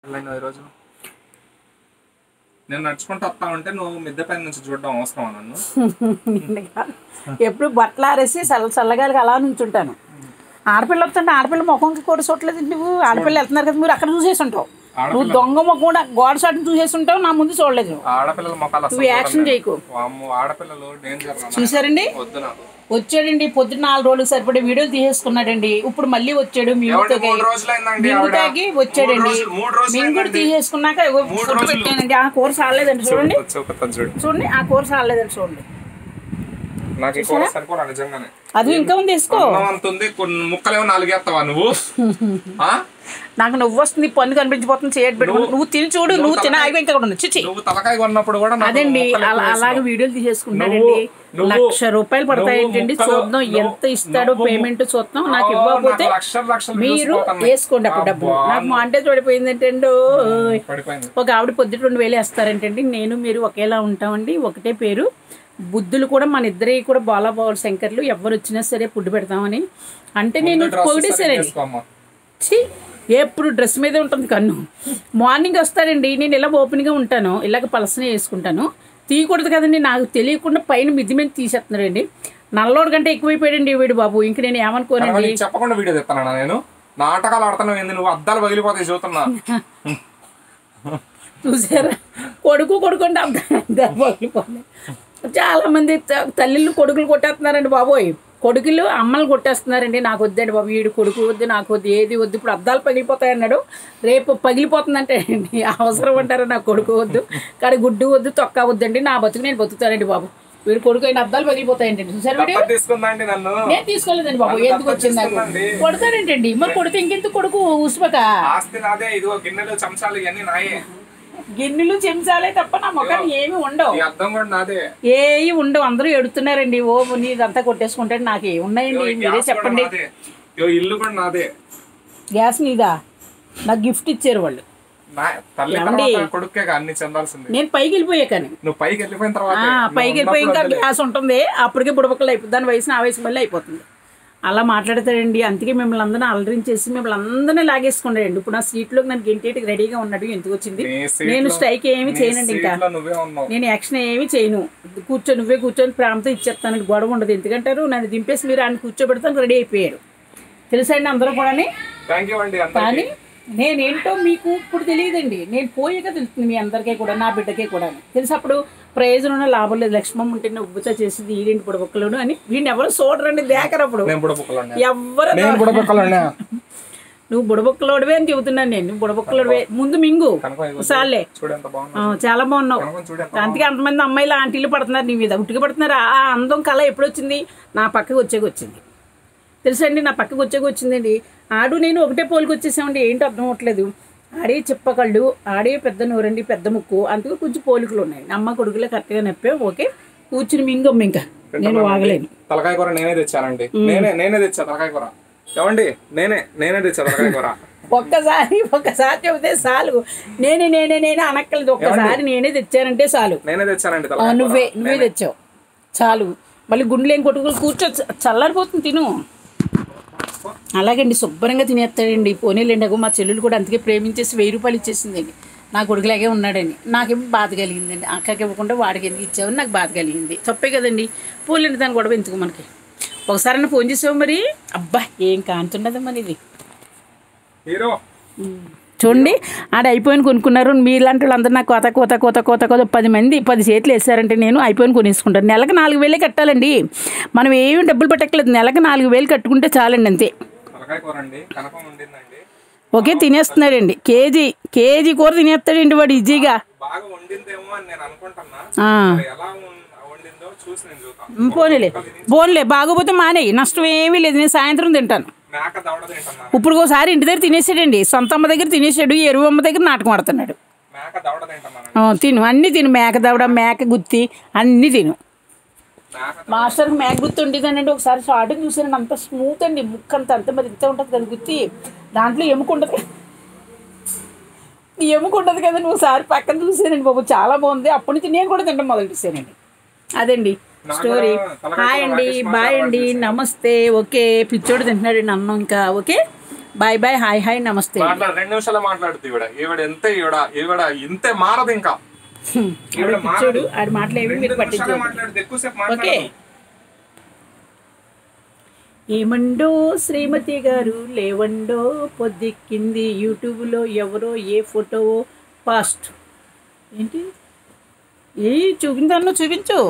ఈరోజు నేను నడుచుకుంటూ వస్తా ఉంటే నువ్వు మిద్దె పైన నుంచి చూడడం అవసరమా నన్ను? ఎప్పుడు బట్టలు ఆరేసి చల్లగాలికి అలా నుంచుంటాను. ఆడపిల్ల వస్తుంటే ఆడపిల్ల ముఖంకి కూడా చూడలేదు. నువ్వు ఆడపిల్ల వెళ్తున్నారు కదా, మీరు అక్కడ చూసేసి ఉంటావు. నువ్వు దొంగ ముఖం కూడా గోడ చాటును చూసేసి ఉంటావు, నా ముందు చూడలేదు. ఆడపిల్లల ముఖాలు నువ్వు యాక్షన్ చేయకు. ఆడపిల్లలు చూసారండి, వచ్చాడండి పొద్దున్న 4 రోజులు సరిపడే వీడియోలు తీసేసుకున్నాడండి. ఇప్పుడు మళ్ళీ వచ్చాడు మింగుతో తాగి వచ్చాడండి. మింగుడు తీసేసుకున్నాక ఫుడ్ పెట్టానండి. ఆ కూర సాలేదండి, చూడండి చూడండి, ఆ కూర సాలేదండి చూడండి. అది ఇంకా ఉంది, వేసుకో. ముక్కలేమో 4 వేస్తావా నువ్వు? నాకు నువ్వు వస్తుంది, పన్ను కనిపించిపోతుంది, చేయట్ పెట్టుకుని నువ్వు తిని చూడు. నువ్వు తిన ఇంకా కూడా చిచ్చి తలకాయ కొన్నప్పుడు కూడా అదండి. అలాగే వీడియోలు తీసేసుకుంటాడండి. 1,00,000 రూపాయలు పడతాయంటండి. చూద్దాం ఎంత ఇస్తాడో పేమెంట్ చూద్దాం. నాకు ఇవ్వకపోతే మీరు వేసుకోండి అప్పుడు డబ్బులు. నాకు మాంటేజ్ పడిపోయిందంటండి. ఒక ఆవిడ పొద్దుట 2,000 వేస్తారంటండి. నేను మీరు ఒకేలా ఉంటామండి, ఒకటే పేరు. బుద్ధులు కూడా మన ఇద్దరి కూడా బాలబాబు శంకర్లు, ఎవరు వచ్చినా సరే ఫుడ్ పెడతామని అంటే నేను పొగిడేశానండి. ఎప్పుడు డ్రెస్ మీదే ఉంటుంది కన్ను. మార్నింగ్ వస్తాడండి, నేను ఇలా ఓపెన్గా ఉంటాను, ఇలాగ పలసనే వేసుకుంటాను. తీయకూడదు కదండి, నాకు తెలియకుండా పైన మిద్ది మీద తీసేస్తున్నాడండి. నల్లోడు కంటే ఎక్కువైపోయాడండి వీడు బాబు. ఇంక నేను ఏమనుకోనండి. చెప్పకుండా వీడియో చెప్తాను, నేను నాటకాలు ఆడుతున్నావు ఏంది నువ్వు? అద్దాలు పగిలిపోతాయి చూస్తున్నా. చూసారా, కొడుకు అంటే అద్దాలు పగిలిపోతాయి. చాలా మంది తల్లిళ్ళు కొడుకులు కొట్టేస్తున్నారండి బాబోయ్. కొడుకులు అమ్మలు కొట్టేస్తున్నారండి. నాకు వద్దండి బాబు, వీడు కొడుకు వద్దు, నాకు వద్దు, ఏది వద్దు. ఇప్పుడు అద్దాలు పగిలిపోతాయి అన్నాడు, రేపు పగిలిపోతుందంటే అవసరం అంటారా? నాకు కొడుకు వద్దు, కానీ గుడ్డు వద్దు, తొక్క వద్దండి, నా బతుకు నేను బతుకుతానండి బాబు. వీడు కొడుకు అయిన అద్దాలు పగిలిపోతాయండి. చూసారు, నేను తీసుకోలేదండి బాబు. ఎందుకు వచ్చింది నాకు? కొడతాడంటండి. మరి కొడితే ఇంకెందుకు కొడుకు ఉస్పక? గిన్నెలు చెంచాలే తప్ప నా ముఖాన్ని ఏమి ఉండవు, ఏవి ఉండవు. అందరూ ఎడుతున్నారండి, ఓ నీదంతా కొట్టేసుకుంటాడు. నాకు ఏమి ఉన్నాయండి, మీరే చెప్పండి. ఇల్లు కూడా నాదే. గ్యాస్ నీదా? నాకు గిఫ్ట్ ఇచ్చారు వాళ్ళు. నేను పైకి వెళ్ళిపోయా, కానీ పైకి వెళ్ళిపోయి ఇంకా గ్యాస్ ఉంటుంది. అప్పటికే బుడబక్కలు అయిపోతుంది, దాని వయసు నా వయసు మళ్ళీ అయిపోతుంది. అలా మాట్లాడతాడండి. అందుకే మిమ్మల్ని అందరినీ అలరించేసి మిమ్మల్ని అందరినీ లాగేసుకున్నాడండి. ఇప్పుడు నా సీట్లోకి నన్ను గెంటేటికి రెడీగా ఉన్నాడు. ఎందుకు వచ్చింది? నేను స్ట్రైక్ ఏమి చేయనండి, ఇంకా నేను యాక్షన్ ఏమి చేయను. నువ్వే కూర్చొని ప్రేమతో ఇచ్చేస్తాను, గొడవ ఉండదు. ఎందుకంటారు, నన్ను దింపేసి మీరు ఆయన కూర్చోబెడతాను రెడీ అయిపోయారు. తెలుసా అండి అందరూ కూడా. కానీ నేనేంటో మీకు ఇప్పుడు తెలియదండి. నేను పోయాక తెలుస్తుంది మీ అందరికీ కూడా, నా బిడ్డకే కూడా. తెలుసు అప్పుడు ప్రయోజనం లాభం లేదు. లక్ష్మమ్మ ఉంటే ఉబ్బుతా చేసింది ఈడింటి బుడబొక్కలు అని వీడిని ఎవరు చూడరండి, దేకరప్పుడు ఎవరు. నువ్వు బుడబొక్కలోడివే అని చెబుతున్నాను నేను. బుడబొక్కలోడివే. ముందు మింగు సార్లే, చాలా బాగున్నావు. అందుకే అంతమంది అమ్మాయిలు ఆంటీలు పడుతున్నారు నీ మీద, ఉట్టిగా పడుతున్నారు. ఆ అందం కళ ఎప్పుడు వచ్చింది? నా పక్కకి వచ్చింది. తెలుసండి, నా పక్కకు వచ్చిందండి. ఆడు నేను ఒకటే పోలికి వచ్చేసామండి. ఏంటో అర్థం అవ్వట్లేదు. ఆడే చిప్పకళ్ళు, ఆడే పెద్ద నోరండి, పెద్ద ముక్కు, అందుకు కొంచెం పోలికలు ఉన్నాయి. అమ్మ కొడుకులే కరెక్ట్గా నప్పే. ఓకే, కూర్చుని మింగమ్మ. ఇంకా నేను వాగలేను. తలకాయ కూర నేనే తెచ్చానండి. నేనే తెచ్చా తలకాయ కూర. ఏమండి, నేనే తెచ్చా తలకాయ కూర. ఒక్కసారి చెబితే చాలు. నేనే అనక్కలేదు. ఒక్కసారి నేనే తెచ్చానంటే చాలు. నేనే తెచ్చానండి. నువ్వే తెచ్చావు చాలు. మళ్ళీ గుండెలు ఏం కొట్టుకుని కూర్చో, చల్లారిపోతుంది, తిను. అలాగండి, శుభ్రంగా తినేస్తాడండి. పోనీలేండి. మా చెల్లెలు కూడా అందుకే ప్రేమించేసి 1000 రూపాయలు ఇచ్చేసిందండి. నా కొడుకులాగే ఉన్నాడని. నాకేమో బాధ కలిగిందండి. అక్కకి ఇవ్వకుండా వాడికి ఎందుకు ఇచ్చావని నాకు బాధ కలిగింది. తప్పే కదండి. పోలేండి, దాన్ని గొడవ ఎందుకు మనకి. ఒకసారైనా ఫోన్ చేసావు మరి. అబ్బా, ఏం కాంతుండదు మరి ఇది. చూడండి, ఆడ అయిపోయిన కొనుక్కున్నారు. మీలాంటి వాళ్ళు అందరూ నాకు కోత 10 మంది 10 చేతులు వేసారంటే నేను అయిపోయిన కొనేసుకుంటాను. నెలకు 4,000 కట్టాలండి. మనం ఏమి డబ్బులు పెట్టక్కలేదు. నెలకు 4,000 కట్టుకుంటే చాలండి, అంతే. ఓకే, తినేస్తున్నాడండి. కేజీ కూర తినేస్తాడండి వాడు ఈజీగా. పోనీలే, బాగోపోతే మానేయి, నష్టం ఏమీ లేదు. నేను సాయంత్రం తింటాను. ఇప్పుడు ఒకసారి ఇంటి దగ్గర తినేసాడండి. సొంత అమ్మ దగ్గర తినేసాడు, ఎరువు అమ్మ దగ్గర నాటకం ఆడుతున్నాడు. తిను, అన్ని తిను. మేక దవడ, మేక గుత్తి అన్ని తిను. మాస్టర్కి మేక గుత్తి ఉండేదానండి. ఒకసారి షార్ట్కి చూసానండి, అంత స్మూత్ అండి. ముక్క అంత మరి ఇంత ఉంటుంది కదా గుత్తి. దాంట్లో ఎముకుంటుంది కదా. నువ్వు ఒకసారి పక్కన చూసానండి బాబు, చాలా బాగుంది. అప్పటి నుంచి నేను కూడా తింటాం మొదలు చూసానండి. అదండి స్టోరీ. హాయ్ అండి, బాయ్ అండి, నమస్తే. ఓకే, పిచ్చోడు తింటున్నాడు అన్నం ఇంకా. Okay. Bye bye, hi hi, నమస్తే. మాట్లాడు, 2 నిమిషాలు మాట్లాడుతుంది ఈవిడ ఎంత ఈవిడ ఇంతే మారదు ఇంకా. చూడు ఆడి మాటలేవి మీరు పట్టించు. ఓకే. ఏమండో శ్రీమతి గారు లేవండో, పొద్దుక్కింది. యూట్యూబ్లో ఎవరో ఏ ఫోటో పాస్ట్ ఏంటి ఏ చూపించాను, చూపించు.